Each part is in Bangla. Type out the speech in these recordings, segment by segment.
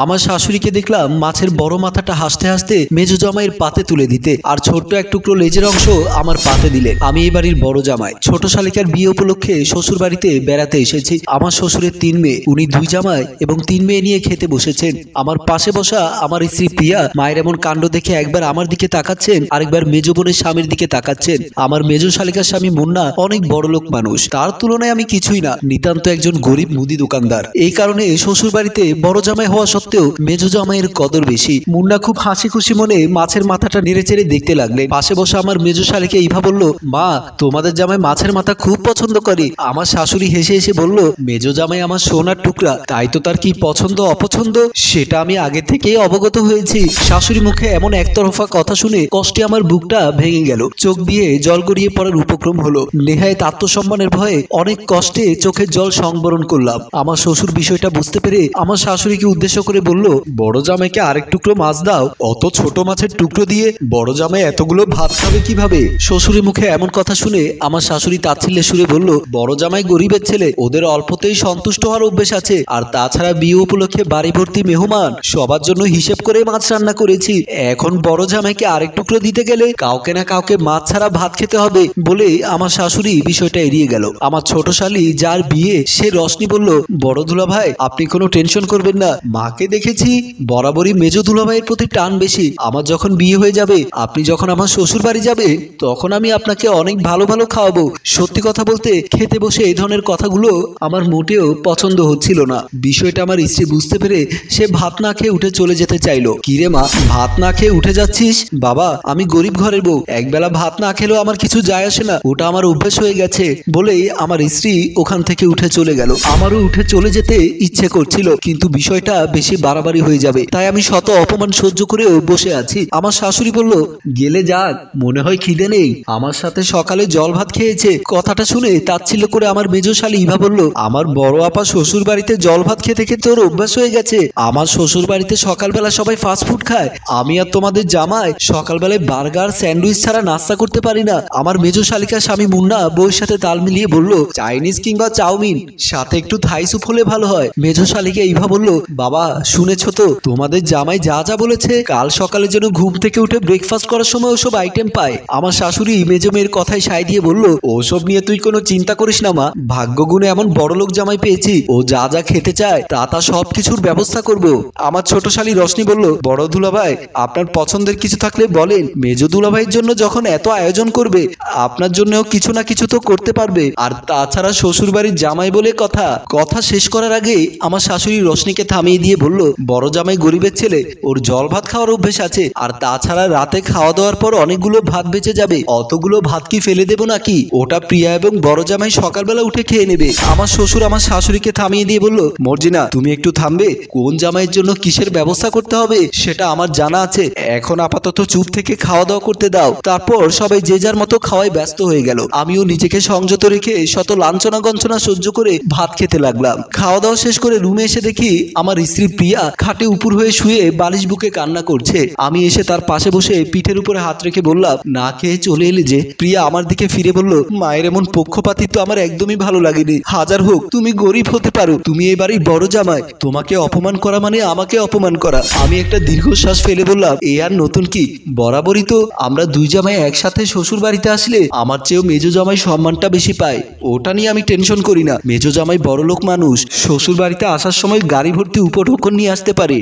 আমার শাশুড়িকে দেখলাম মাছের বড় মাথাটা হাসতে হাসতে মেজো জামাইয়ের পাতে তুলে দিতে, আর ছোট্ট এক টুকরো লেজের অংশ আমার পাতে দিলেন। আমি এই বাড়ির বড় জামাই। ছোট শালিকার বিয়ে উপলক্ষে শ্বশুর বাড়িতে বেড়াতে এসেছি। আমার শ্বশুরের 3 মেয়ে, উনি 2 জামাই এবং 3 মেয়ে নিয়ে খেতে বসেছেন। আমার পাশে বসা আমার স্ত্রী প্রিয়া মায়ের এমন কাণ্ড দেখে একবার আমার দিকে তাকাচ্ছেন, আরেকবার মেজো বোনের স্বামীর দিকে তাকাচ্ছেন। আমার মেজো শালিকার স্বামী মুন্না অনেক বড় লোক মানুষ, তার তুলনায় আমি কিছুই না, নিতান্ত একজন গরিব মুদি দোকানদার। এই কারণে শ্বশুর বাড়িতে বড় জামাই হওয়া সত্ত্বেও মেজো জামাইয়ের কদর বেশি। মুন্না খুব হাসি খুশি মনে মাছের মাথাটা নেড়ে চেড়ে দেখতে লাগলেন। পাশে বসে আমার মেজো শালিকা ইভা বলল, মা তোমাদের জামাই মাছের মাথা খুব পছন্দ করে। আমার শাশুড়ি হেসে হেসে বলল, মেজো জামাই আমার সোনার টুকরা, তাই তো তার কি পছন্দ অপছন্দ সেটা আমি আগে থেকেই অবগত হয়েছি। শাশুড়ি মুখে এমন একতরফা কথা শুনে কষ্টে আমার বুকটা ভেঙে গেল, চোখ দিয়ে জল গড়িয়ে পড়ার উপক্রম হলো। নেহায়েত আত্মসম্মানের ভয়ে অনেক কষ্টে চোখের জল সংবরণ করলাম। আমার শ্বশুর বিষয়টা বুঝতে পেরে আমার শাশুড়িকে উদ্দেশ্য করে বলল, বড় জামাইকে আরেক টুকরো মাছ দাও। অত ছোট মাছের টুকরো দিয়ে বড় জামাই এতগুলো ভাত খাবে কিভাবে? শ্বশুরের মুখে এমন কথা শুনে আমার শাশুড়ি তাচ্ছিল্যের সুরে বলল, বড় জামাই গরিবের ছেলে, ওদের অল্পতেই সন্তুষ্ট হওয়ার অভ্যেস আছে। আর তাছাড়া বিয়ে উপলক্ষে বাড়ি ভর্তি মেহমান, সবার জন্য হিসেব করে মাছ রান্না করেছি। এখন বড় জামাইকে আরেক টুকরো দিতে গেলে কাউকে না কাউকে মাছ ছাড়া ভাত খেতে হবে বলে আমার শাশুড়ি বিষয়টা এড়িয়ে গেল। আমার ছোট শালি যার বিয়ে সে রশনি বলল, বড় দুলা ভাই আপনি কোনো টেনশন করবেন না, মাকে দেখেছি বরাবরই মেজো দুলা ভাইয়ের প্রতি টান বেশি। আমার যখন বিয়ে হয়ে যাবে, আপনি যখন আমার শ্বশুর বাড়ি যাবে, তখন আমি আপনাকে অনেক ভালো ভালো খাওয়াবো। সত্যি কথা বলতে খেতে বসে এই ধরনের কথাগুলো আমার মোটেও পছন্দ হচ্ছিল না। বিষয়টা আমার স্ত্রী বুঝতে পেরে সে ভাত না খেয়ে উঠে চলে যেতে চাইলো। কিরে মা, ভাত না খেয়ে উঠে যাচ্ছিস? বাবা আমি গরিব ঘরের বউ, একবেলা ভাত না খেলেও আমার কিছু যায় আসে না, ওটা আমার অভ্যেস হয়ে গেছে বলেই আমার স্ত্রী ওখান থেকে উঠে চলে গেল। আমারও উঠে চলে যেতে ইচ্ছে করছিল, কিন্তু বিষয়টা বেশি বাড়াবাড়ি হয়ে যাবে, তাই আমি শত অপমান সহ্য করেও বসে আছি। আমার শাশুড়ি বলল, গেলে যাক, মনে হয় খিদে নেই, আমার সাথে সকালে জল ভাত খেয়েছে। কথাটা শুনে তাচ্ছিল্য করে আমার মেজো শালী ইভা বলল, আমার বড় আপা শ্বশুর বাড়িতে জল ভাত খেতে খেতে ওর অভ্যাস হয়ে গেছে। আমার শ্বশুর বাড়িতে সকালবেলা সবাই ফাস্টফুড খায়, আমি আর তোমাদের জামাই সকালবেলায় বার্গার স্যান্ডউইচ ছাড়া নাস্তা করতে পারি না। আমার মেজো শালিকার স্বামী মুন্না বউয়ের সাথে তাল মিলিয়ে বলল, চাইনিজ কিংবা চাউমিন, সাথে একটু থাই স্যুপ হলে ভালো হয়। মেজো শালিকা ইভা বলল, বাবা শুনেছো তো, তোমাদের জামাই যা যা বলেছে, কাল সকালে যেন ঘুম থেকে উঠে ব্রেকফাস্ট করার সময় ওসব আইটেম পায়। আমার শাশুড়ি মেজো মেয়ের কথায় সায় দিয়ে বলল, ওসব নিয়ে তুই কোনো চিন্তা করিস না মা, ভাগ্যগুণে এমন বড়লোক জামাই পেয়েছি, ও যা যা খেতে চায় তা সব কিছুর ব্যবস্থা করব। আমার ছোট শালী রশনি বলল, বড় দুলাভাই আপনার পছন্দের কিছু থাকলে বলেন, মেজো দুলাভাইয়ের জন্য যখন এত আয়োজন করবে, আপনার জন্যও কিছু না কিছু তো করতে পারবে। আর তাছাড়া শ্বশুর বাড়ির জামাই বলে কথা। কথা শেষ করার আগে আমার শাশুড়ি রশনিকে থামিয়ে দিয়ে বলল, বড় জামাই গরিবের ছেলে, ওর জল ভাত খাওয়ার অভ্যেস আছে, আর তাছাড়া রাতে খাওয়া দাওয়ার পর অনেকগুলো ভাত বেঁচে যাবে, অতগুলো ভাত কি ফেলে দেবো নাকি? ওটা প্রিয়া এবং বড় জামাই সকালবেলা উঠে খেয়ে নেবে। আমার শ্বশুর আমার শাশুড়িকে থামিয়ে দিয়ে বলল, মর্জিনা তুমি একটু থামবে, কোন জামাইয়ের জন্য কিসের ব্যবস্থা করতে হবে সেটা আমার জানা আছে, এখন আপাতত চুপ থেকে খাওয়া দাওয়া করতে দাও। তারপর সবাই যে যার মতো খাওয়ায় ব্যস্ত হয়ে গেল। আমিও নিজেকে সংযত রেখে শত লাঞ্ছনা গঞ্ছনা সহ্য করে ভাত খেতে লাগলাম। খাওয়া দাওয়া শেষ করে রুমে এসে দেখি আমার স্ত্রী প্রিয়া খাটে উপর হয়ে শুয়ে বালিশ বুকে কান্না করছে। আমি এসে তার পাশে বসে পিঠের উপরে হাত রেখে বললাম, না খেয়ে চলে এলে যে? প্রিয়া আমার দিকে ফিরে বলল, মায়ের এমন পক্ষপাতিত্ব আমার একদমই ভালো লাগেনি। হাজার হোক তুমি গরিব হতে পারো, তুমি এই বাড়ির বড় জামাই, তোমাকে অপমান করা মানে আমাকে অপমান করা। আমি একটা দীর্ঘশ্বাস ফেলে বললাম, এ আর নতুন কি, বরাবরই তো আমরা 2 জামাই একসাথে শ্বশুর বাড়িতে আসলে আমার চেয়েও মেজো জামাই সম্মানটা বেশি পায়, ওটা নিয়ে আমি টেনশন করি না। মেজো জামাই বড়লোক মানুষ, শ্বশুর বাড়িতে আসার সময় গাড়ি ভর্তি উপঢৌকন নিয়ে আসতে পারে,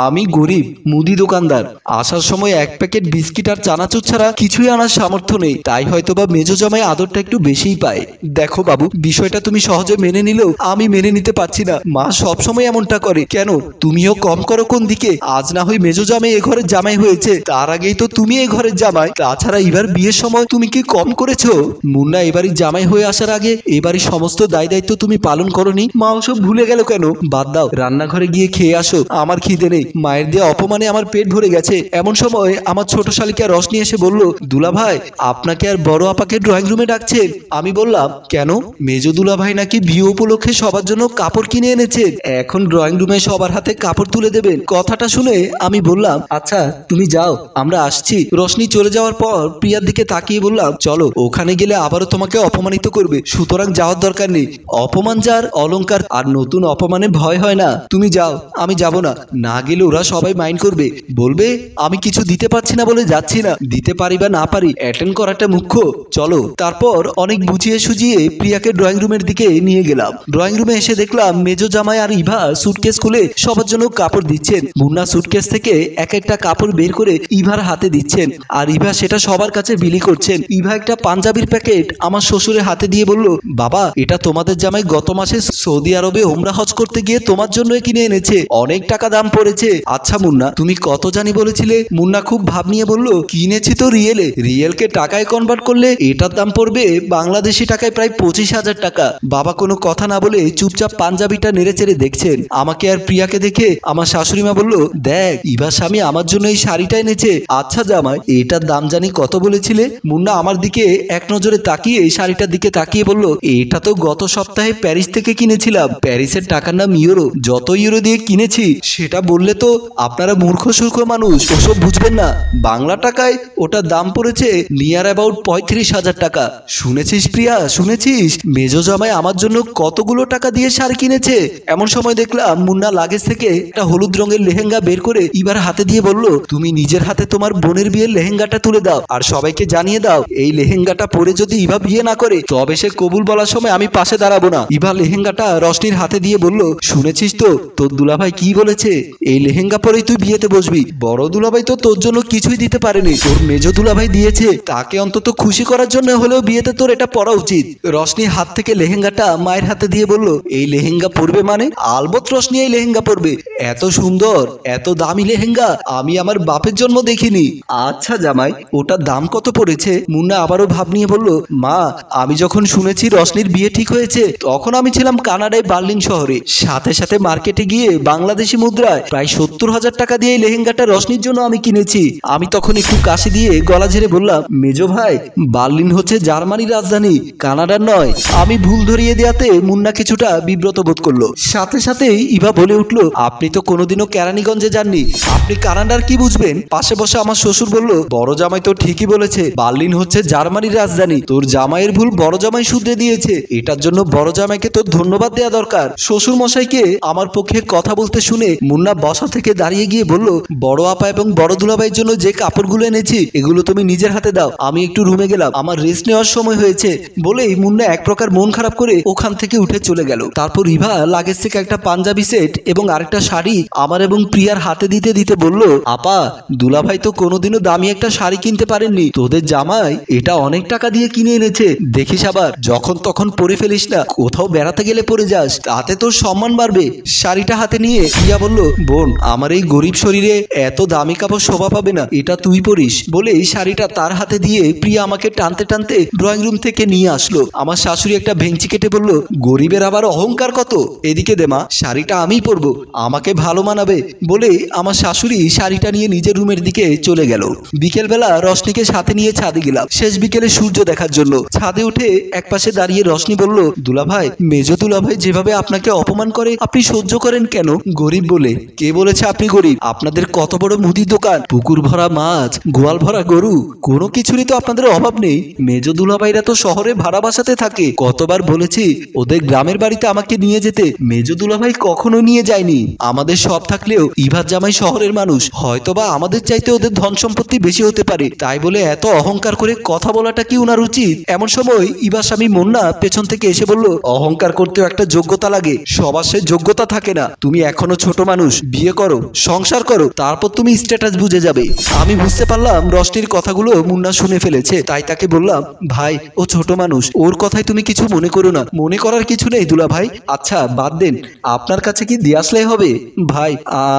আমি গরিব মুদি দোকানদার, আসার সময় 1 প্যাকেট বিস্কিট আর চানাচুর ছাড়া কিছুই আনার সামর্থ্য নেই, তাই হয়তোবা মেজো জামাই আদরটা একটু বেশিই পায়। দেখো বাবু, বিষয়টা তুমি সহজে মেনে নিলেও আমি মেনে নিতে পারছি না। মা সবসময় এমনটা করে, কেন তুমিও কম করো কোন দিকে? আজ না হয় মেজো জামাই এ ঘরের জামাই হয়েছে, তার আগেই তো তুমি এই ঘরের জামাই। তাছাড়া এবার বিয়ের সময় তুমি কি কম করেছো? মুন্না এবারই জামাই হয়ে আসার আগে এবারই সমস্ত দায় দায়িত্ব তুমি পালন করনি, মা ওসব ভুলে গেল কেন? বাদ দাও, রান্নাঘরে গিয়ে খেয়ে আসো, আমার খিদে নেই, মায়ের দেওয়া অপমানে আমার পেট ভরে গেছে। এমন সময় আমার ছোট শালিকা রশনি এসে বলল, দুলা ভাই আপনাকে আর বড় আপাকে ড্রয়িং রুমে ডাকছেন। আমি বললাম, কেন? মেজো দুলা ভাই নাকি বিয়ে উপলক্ষে সবার জন্য কাপড় কিনে এনেছেন, এখন ড্রয়িং রুমে সবার হাতে কাপড় তুলে দেবেন। কথাটা শুনে আমি বললাম, আচ্ছা তুমি যাও, আমরা আসছি। রশনি চলে যাওয়ার পর প্রিয়ার দিকে তাকিয়ে বললাম, চলো, ওখানে গেলে আবারও তোমাকে অপমানিত করবে, সুতরাং যাওয়ার দরকার নেই। অপমান যার অলংকার, আর নতুন অপমানে ভয় হয় না। তুমি যাও, আমি যাব না, না গেলে ওরা সবাই মাইন্ড করবে, বলবে আমি কিছু দিতে পারছি না বলে যাচ্ছি না। দিতে পারি বা না পারি, অ্যাটেন্ড করাটা মুখ্য। চলো। তারপর অনেক বুঝিয়ে সুজিয়ে প্রিয়াকে ড্রয়িং রুমের দিকে নিয়ে গেলাম। ড্রয়িং রুমে এসে দেখলাম মেজো জামাই আর ইভা সুটকেস খুলে সবার জন্য কাপড় দিচ্ছেন। মুন্না সুটকেস থেকে এক একটা কাপড় বের করে ইভার হাতে দিচ্ছেন, আর ইভা সেটা সবার কাছে বিলি করছেন। ইভা একটা পাঞ্জাবির প্যাকেট আমার শ্বশুরের হাতে দিয়ে বলল, বাবা এটা তোমাদের জামাই গত মাসে সৌদি আরবে ওমরা হজ করতে গিয়ে তোমার জন্য কিনে এনেছে, অনেক টাকা দাম পড়েছে। আচ্ছা মুন্না, তুমি কত জানি বলেছিলে? মুন্না খুব ভাব নিয়ে বলল, কিনেছি তো রিয়েলে, রিয়েলকে টাকায় কনভার্ট করলে এটার দাম পড়বে বাংলাদেশি টাকায় প্রায় 25,000 টাকা। বাবা কোনো কথা না বলে চুপচাপ পাঞ্জাবিটা নেড়ে চেড়ে দেখছেন। আমাকে আর প্রিয়াকে দেখে আমার শাশুড়ি মা বলল, দেখ ইভা স্বামী আমার জন্য এই শাড়িটা এনেছে। আচ্ছা জামাই এটার দাম জানি কত বলেছিলে? মুন্না আমার দিকে এক নজরে তাকিয়ে শাড়িটার দিকে তাকিয়ে বলল, এটা তো গত সপ্তাহে প্যারিস থেকে কিনেছিলাম। প্যারিসের টাকার নাম ইউরো, যত ইউরো দিয়ে কিনেছি সেটা বললে তো আপনারা মূর্খ সূর্খ মানুষ, ওসব বুঝবেন না। বাংলা টাকায় ওটার দাম পড়েছে নিয়ার অ্যাবাউট 35,000 টাকা। শুনেছিস প্রিয়া, শুনেছিস মেজো জামাই আমার জন্য কতগুলো টাকা দিয়ে শাড়ি কিনেছে? এমন সময় দেখলাম মুন্না লাগেজ থেকে একটা হলুদ রঙের লেহেঙ্গা বের করে ইভার হাতে দিয়ে বলল, তুমি নিজের হাতে তোমার বোনের বিয়ের লেহেঙ্গাটা তুলে দাও আর সবাইকে জানিয়ে দাও এই লেহেঙ্গাটা পরে যদি ইভা বিয়ে না করে তবে সে কবুল বলার সময় আমি পাশে দাঁড়াবো না। ইভা লেহেঙ্গাটা রশনির হাতে দিয়ে বলল, শুনেছিস তো তোর দুলাভাই কি বলেছে? এই লেহেঙ্গা পরেই তুই বিয়েতে বসবি। বড় দুলাভাই তো তোর জন্য কিছুই দিতে পারেনি, তোর মেজো দুলাভাই দিয়েছে, তাকে অন্তত খুশি করার জন্য হলেও বিয়েতে তোর এটা পরা উচিত। রশনির হাত থেকে লেহেঙ্গাটা মায়ের হাতে দিয়ে বলল, এই লেহেঙ্গা পরবে মানে? আলবত রশনি এই লেহেঙ্গা পরবে, এত সুন্দর এত দামি লেহেঙ্গা আমি আমার বাপের জন্ম দেখিনি। আচ্ছা জামাই ওটার দাম কত পড়েছে? মুন্না আবারও ভাব নিয়ে বলল, মা আমি যখন শুনেছি রশনির বিয়ে ঠিক হয়েছে তখন আমি ছিলাম কানাডায় বার্লিন শহরে, সাথে সাথে মার্কেটে গিয়ে বাংলাদেশি মুদ্রায় প্রায় 70,000 টাকা দিয়ে এই লেহেঙ্গাটা রশনির জন্য আমি কিনেছি। আমি তখন একটু কাশি দিয়ে গলা ঝেড়ে বললাম, মেজো ভাই বার্লিন হচ্ছে জার্মানির রাজধানী, কানাডার নয়। আমি ভুল ধরিয়ে দেওয়াতে মুন্না কিছুটা বিব্রত বোধ করলো। সাথে সাথেই ইভা বলে উঠল, আপনি তো কোনোদিনও কেরানীগঞ্জে যাননি, আপনি কানাডার কি বুঝবেন? পাশে বসে আমার শ্বশুর বলল, বড় জামাই তো ঠিকই বলেছে, বার্লিন হচ্ছে জার্মানির রাজধানী, তোর জামাইয়ের ভুল বড় জামাই শুধরে দিয়েছে, এটার জন্য বড় জামাইকে তোর ধন্যবাদ দেওয়া দরকার। শ্বশুর মশাইকে আমার পক্ষে কথা বলতে শুনে মুন্না বসা থেকে দাঁড়িয়ে গিয়ে বলল, বড় আপা এবং বড় দুলাভাইয়ের জন্য যে কাপড়গুলো এনেছি এগুলো তুমি নিজের হাতে দাও, আমি একটু রুমে গেলাম, আমার রেস্ট নেওয়ার সময় হয়েছে। বলেই মুন্না এক প্রকার মন খারাপ করে ওখান থেকে উঠে চলে গেল। তারপর ইভা লাগেজ থেকে একটা পাঞ্জাবি সেট এবং আরেকটা শাড়ি আমার এবং প্রিয়ার হাতে দিতে দিতে বলল, আপা দুলাভাই তো কোনোদিনও দামি একটা শাড়ি কিনতে পারেননি, তোদের জামাই এটা অনেক টাকা দিয়ে কিনে এনেছে, দেখিস আবার যখন তখন পরে ফেলিস না, কোথাও বেড়াতে গেলে পরে যাস, তাতে তোর সম্মান বাড়বে। শাড়িটা হাতে নিয়ে প্রিয়া বলল, বোন আমার এই গরিব শরীরে এত দামি কাপড় শোভা পাবে না, এটা তুই পরিস। বলে এই শাড়িটা তার হাতে দিয়ে প্রিয়া আমাকে টানতে টানতে ড্রয়িং রুম থেকে নিয়ে আসলো। আমার শাশুড়ি একটা ভেঙচি কেটে বলল, গরিবের আবার অহংকার কত, এদিকে দে মা, শাড়িটা আমিই পরবো, আমাকে ভালো মানাবে। বলে আমার শাশুড়ি শাড়িটা নিয়ে নিজের রুমের দিকে চলে গেল। বিকেলবেলা রশনিকে সাথে নিয়ে ছাদে গেলাম শেষ বিকেলে সূর্য দেখার জন্য। ছাদে উঠে এক পাশে দাঁড়িয়ে রশনি বলল, দুলাভাই মেজো দুলাভাই যেভাবে আপনাকে অপমান করে আপনি সহ্য করেন কেন? গরিব বলে? কে বলেছে আপনি গরিব? আপনাদের কত বড় মুদির দোকান, পুকুর ভরা মাছ, গোয়াল ভরা গরু, কোনো কিছুরই তো আপনাদের অভাব নেই। মেজো দুলাভাইরা তো শহরে ভাড়া বাসাতে থাকে, কতবার বলেছি ওদের গ্রামের বাড়িতে আমাকে নিয়ে যেতে, মেজো দুলাভাই কখনো নিয়ে যায়নি। আমাদের সব থাকলেও ইভার জামাই শহরের মানুষ, হয়তোবা আমাদের চাইতে ওদের ধন সম্পত্তি বেশি হতে পারে, তাই বলে এত অহংকার করে কথা বলাটা কি উনার উচিত? এমন সময় ইভার স্বামী মুন্না পেছন থেকে এসে বলল, অহংকার করতেও একটা যোগ্যতা লাগে, সবার সে যোগ্যতা থাকে না, তুমি এখনো ছোট মানুষ, বিয়ে করো, সংসার করো, তারপর তুমি স্ট্যাটাস বুঝে যাবে। আমি বুঝতে পারলাম রশনির কথাগুলো মুন্না শুনে ফেলেছে, তাই তাকে বললাম, ভাই ও ছোট মানুষ, ওর কথায় তুমি কিছু মনে করো না। মনে করার কিছু নেই দুলা ভাই। আচ্ছা বাদ দেন, আপনার কাছে কি দিয়ে আসলেই হবে? ভাই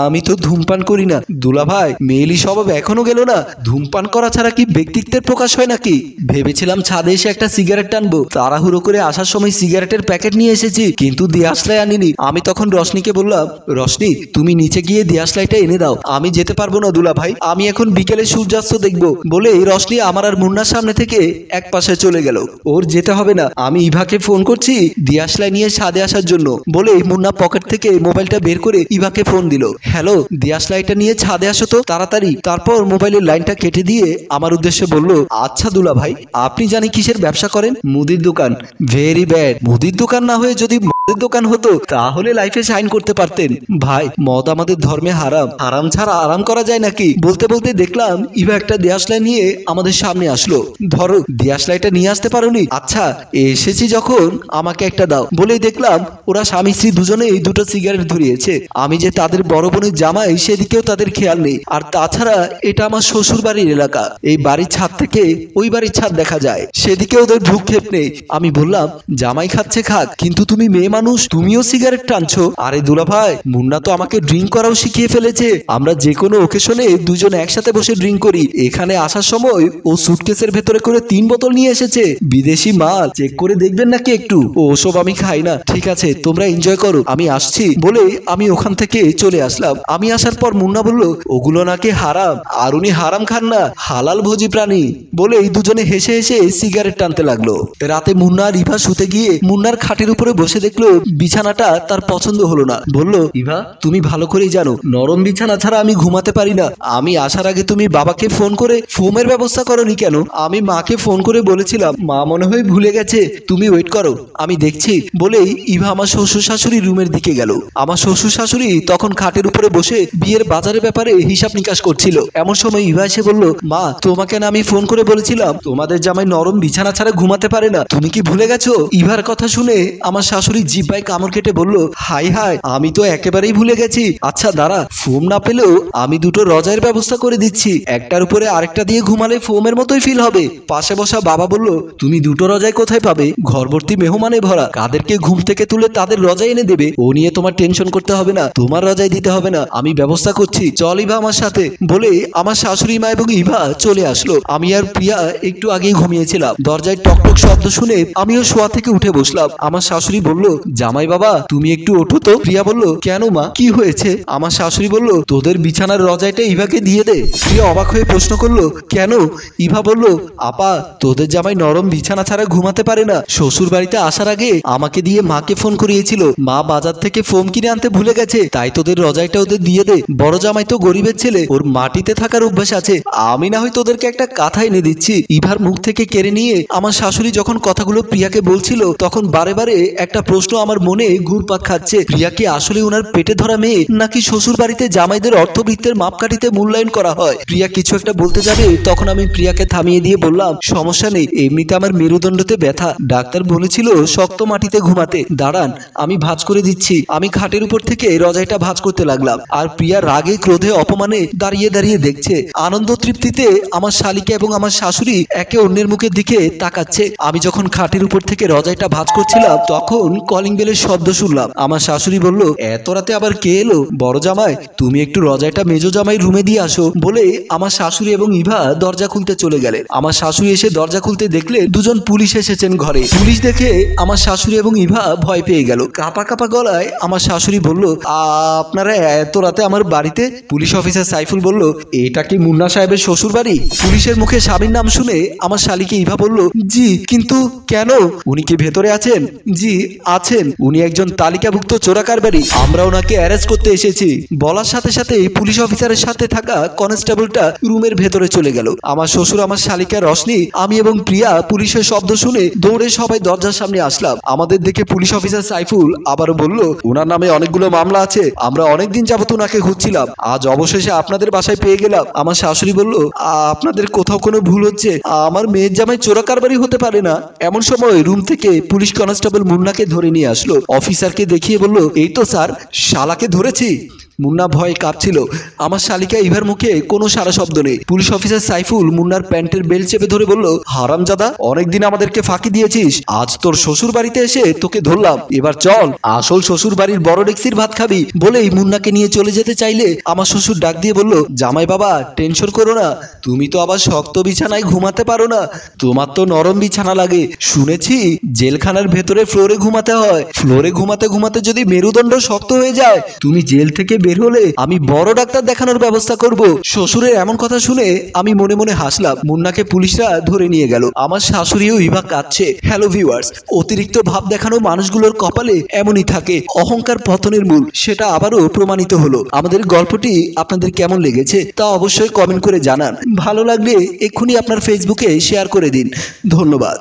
আমি তো ধূমপান করি না। দুলা ভাই মেয়েলি স্বভাব এখনো গেল না? ধূমপান করা ছাড়া কি ব্যক্তিত্বের প্রকাশ হয় নাকি? ভেবেছিলাম ছাদে এসে একটা সিগারেট টানবো, তাড়াহুড়ো করে আসার সময় সিগারেটের প্যাকেট নিয়ে এসেছি, কিন্তু দিয়াশলাই আনিনি। আমি তখন রশনিকে বললাম, রশনি তুমি নিচে গিয়ে দিয়াশলাইটা এনে দাও, আমি যেতে পারবো না দুলা ভাই, আমি এখন বিকেলে সূর্যাস্ত দেখবো। বলে রশনি আমার আর মুন্নার সামনে থেকে এক পাশে চলে গেল। ওর যেতে হবে না, আমি ইভাকে ফোন করছি দিয়াশলাই নিয়ে ছাদে আসার জন্য। বলে মুন্না পকেট থেকে মোবাইলটা বের করে ইভাকে ফোন দিল। হ্যালো, দিয়াশলাইটা নিয়ে ছাদে আসো তো তাড়াতাড়ি। তারপর মোবাইলের লাইনটা কেটে দিয়ে আমার উদ্দেশ্যে বলল, আচ্ছা দুলা ভাই আপনি জানি কিসের ব্যবসা করেন? মুদির দোকান। ভেরি ব্যাড, মুদির দোকান না হয়ে যদি দোকান হতো তাহলে লাইফে শাইন করতে পারতেন। ভাই মদ আমাদের ধর্মে হারাম, হারাম ছাড়া আরাম করা যায় নাকি? বলতে বলতে দেখলাম ইভা একটা দেয়াশলাই নিয়ে আমাদের সামনে আসলো। ধরো, দেয়াশলাইটা নিয়ে আসতে পারোনি? আচ্ছা এসেছি যখন আমাকে একটা দাও। বলেই দেখলাম ওরা স্বামী স্ত্রী দুজনেই দুটো সিগারেট ধরিয়েছে। আমি যে তাদের বড় বোনের জামাই সেদিকেও তাদের খেয়াল নেই। আর তাছাড়া এটা আমার শ্বশুর বাড়ির এলাকা, এই বাড়ির ছাদ থেকে ওই বাড়ির ছাদ দেখা যায়, সেদিকে ওদের ভ্রুক্ষেপ নেই। আমি বললাম জামাই খাচ্ছে খাক, কিন্তু তুমি মেয়ে মানুষ, তুমিও সিগারেট টানছো? আরে দুলা ভাই, মুন্না তো আমাকে ড্রিঙ্ক করাও শিখিয়ে ফেলেছে। আমরা যে কোনো ওকেশনে দুজন একসাথে বসে ড্রিঙ্ক করি। এখানে আসার সময় ও সুটকেসের ভেতরে করে 3 বোতল নিয়ে এসেছে, বিদেশি মাল। চেক করে দেখবেন নাকি একটু? ওসব আমি খাই না। ঠিক আছে তোমরা এনজয় করো, আমি আসছি। বলে আমি ওখান থেকে চলে আসলাম। আমি আসার পর মুন্না বলল ওগুলো নাকি হারাম, আর উনি হারাম খান না, হালাল ভোজি প্রাণী। বলে এই দুজনে হেসে হেসে সিগারেট টানতে লাগলো। রাতে মুন্না আর ইভা শুতে গিয়ে মুন্নার খাটের উপরে বসে দেখলো বিছানাটা তার পছন্দ হলো না। বলল ইভা তুমি ভালো করেই জানো নরম বিছানা ছাড়া আমি ঘুমাতে পারি না। আমি আসার আগে তুমি বাবাকে ফোন করে ফোমের ব্যবস্থা করোনি কেন? আমি মাকে ফোন করে বলেছিলাম, মা মনে হয় ভুলে গেছে, তুমি ওয়েট করো আমি দেখছি। বলেই ইভা আমার শ্বশুর শাশুড়ি রুমের দিকে গেল। আমার শ্বশুর শাশুড়ি তখন খাটের উপরে বসে বিয়ের বাজারের ব্যাপারে হিসাব নিকাশ করছিল। এমন সময় ইভা এসে বলল মা তোমাকে না আমি ফোন করে বলেছিলাম তোমাদের জামাই নরম বিছানা ছাড়া ঘুমাতে পারে না, তুমি কি ভুলে গেছো? ইভার কথা শুনে আমার শাশুড়ি জিহ্বায় কামড় কেটে বলল হাই হাই, আমি তো একেবারেই ভুলে গেছি। আচ্ছা দাঁড়া, ফোম না পেলেও আমি দুটো রজাইয়ের ব্যবস্থা করে দিচ্ছি, একটার উপরে আরেকটা দিয়ে ঘুমালে ফোমের মতোই ফিল হবে। পাশে বসা বাবা বলল তুমি দুটো রজাই কোথায় পাবে? ঘরভর্তি মেহমানে ভরা, কাদেরকে ঘুম থেকে তুলে তাদের রজাই এনে দেবে, ও নিয়ে তোমার টেনশন করতে হবে না, তোমার রজাই দিতে হবে না, আমি ব্যবস্থা করছি, চল ইভা আমার সাথে। বলে আমার শাশুড়ি মা এবং ইভা চলে আসলো। আমি আর প্রিয়া একটু আগেই ঘুমিয়েছিলাম। দরজায় টকটক শব্দ শুনে আমিও শোয়া থেকে উঠে বসলাম। আমার শাশুড়ি বলল জামাই বাবা তুমি একটু ওঠো তো। প্রিয়া বলল কেন মা, কি হয়েছে? আমার শাশুড়ি বলল তোদের বিছানার রজাইটা ইভাকে দিয়ে দে। প্রিয়া অবাক হয়ে প্রশ্ন করলো কেন? ইভা বলল আপা তোদের জামাই নরম বিছানা ছাড়া ঘুমাতে পারে না, শ্বশুর বাড়িতে আসার আগে আমাকে দিয়ে মাকে ফোন করিয়েছিল, মা বাজার থেকে ফোম কিনে আনতে ভুলে গেছে, তাই তোদের রজাইটা ওদের দিয়ে দে। বড় জামাই তো গরিবের ছেলে, ওর মাটিতে থাকার অভ্যাস আছে, আমি না হয় তোদেরকে একটা কাঁথা এনে দিচ্ছি। ইভার মুখ থেকে কেড়ে নিয়ে আমার শাশুড়ি যখন কথাগুলো প্রিয়াকে বলছিল তখন বারে বারে একটা প্রশ্ন আমার মনে ঘুরপাক খাচ্ছে, প্রিয়া কি আসলে ওনার পেটে ধরা মেয়ে, নাকি শ্বশুর বাড়িতে জামাইদের অর্থবৃত্তের মাপকাঠিতে মূল্যায়ন করা হয়? প্রিয়া কিছু একটা বলতে যাবে তখন আমি প্রিয়াকে থামিয়ে দিয়ে বললাম সমস্যা নেই, এমনিতে আমার মেরুদণ্ডতে ব্যথা, ডাক্তার বলেছিল শক্ত মাটিতে ঘুমাতে, দাঁড়ান আমি ভাঁজ করে দিচ্ছি। আমি খাটের উপর থেকে রজাইটা ভাঁজ করতে লাগলাম। আর প্রিয়া রাগে ক্রোধে অপমানে দাঁড়িয়ে দাঁড়িয়ে দেখছে। আনন্দ তৃপ্তিতে আমার শালিকা এবং আমার শাশুড়ি একে অন্যের মুখের দিকে তাকাচ্ছে। আমি যখন খাটের উপর থেকে রজাইটা ভাঁজ করছিলাম তখন কলিং বেলের শব্দ শুনলাম। আমার শাশুড়ি বলল এত রাতে আবার কে এলো? বড় জামাই তুমি একটু রজাইটা মেজো জামাই রুমে দিয়ে আসো। বলে আমার শাশুড়ি এবং ইভা দরজা খুলতে চলে গেলেন। আমার শাশুড়ি এসে দরজা খুলতে দেখলে দুজন পুলিশ এসেছেন ঘরে। পুলিশ দেখে আমার শাশুড়ি এবং ইভা ভয় পেয়ে গেল। কাঁপা কাঁপা গলায় আমার শাশুড়ি বলল আপনারা এত রাতে আমার বাড়িতে? পুলিশ অফিসার সাইফুল বলল এটা কি মুন্না সাহেবের শ্বশুর বাড়ি? পুলিশের মুখে স্বামীর নাম শুনে আমার শালিকে ইভা বলল জি, কিন্তু কেন? উনি কি ভেতরে আছেন? জি আছেন, উনি একজন তালিকাভুক্ত চোরাকারবারি, আমরা ওনাকে অ্যারেস্ট করতে এসেছি। বলার সাথে সাথে পুলিশ অফিসারের সাথে থাকা কনস্টেবলটা রুমের ভেতরে চলে গেল। আমার শ্বশুর আমার শালিকা রশনি আমি এবং প্রিয়া পুলিশের শব্দ শুনে দৌড়ে সবাই দরজার সামনে আসলাম। আমাদের দেখে পুলিশ অফিসার সাইফুল আবারও বলল ওনার নামে অনেকগুলো মামলা আছে, আমরা অনেকদিন যাবত ওনাকে খুঁজছিলাম, আজ অবশেষে আপনাদের বাসায় পেয়ে গেলাম। আমার শাশুড়ি বলল আপনাদের কোথাও কোনো ভুল হচ্ছে, আমার মেয়ের জামাই চোরাকারবারি হতে পারে না। এমন সময় রুম থেকে পুলিশ কনস্টেবল মুন্নাকে ধরে নিয়ে আসলো। অফিসারকে দেখিয়ে বলল এই তো স্যার, শালাকে ধরেছি। মুন্না ভয়ে কাঁপছিল। আমার শালিকা ইভার মুখে কোনো সারা শব্দ নেই। পুলিশ অফিসার সাইফুল মুন্নার প্যান্টের বেল্ট চেপে ধরে বলল হারামজাদা, অনেকদিন আমাদেরকে ফাঁকি দিয়েছিস, আজ তোর শ্বশুর বাড়িতে এসে তোকে ধরলাম, এবার চল আসল শ্বশুর বাড়ির বড় ডেক্সির ভাত খাবি। বলেই মুন্নাকে নিয়ে চলে যেতে চাইলে আমার শ্বশুর ডাক দিয়ে বলল জামাই বাবা টেনশন করো না, তুমি তো আবার শক্ত বিছানায় ঘুমাতে পারো না, তোমার তো নরম বিছানা লাগে। শুনেছি জেলখানার ভেতরে ফ্লোরে ঘুমাতে হয়, ফ্লোরে ঘুমাতে ঘুমাতে যদি মেরুদণ্ড শক্ত হয়ে যায় তুমি জেল থেকে বের হলে আমি বড় ডাক্তার দেখানোর ব্যবস্থা করব। শ্বশুরের এমন কথা শুনে আমি মনে মনে হাসলাম। মুন্নাকে পুলিশরা ধরে নিয়ে গেল। আমার শাশুড়িও ইভা কাঁদছে। হ্যালো ভিউয়ার্স, অতিরিক্ত ভাব দেখানো মানুষগুলোর কপালে এমনই থাকে, অহংকার পতনের মূল, সেটা আবারও প্রমাণিত হলো। আমাদের গল্পটি আপনাদের কেমন লেগেছে তা অবশ্যই কমেন্ট করে জানান। ভালো লাগলে এক্ষুনি আপনার ফেসবুকে শেয়ার করে দিন। ধন্যবাদ।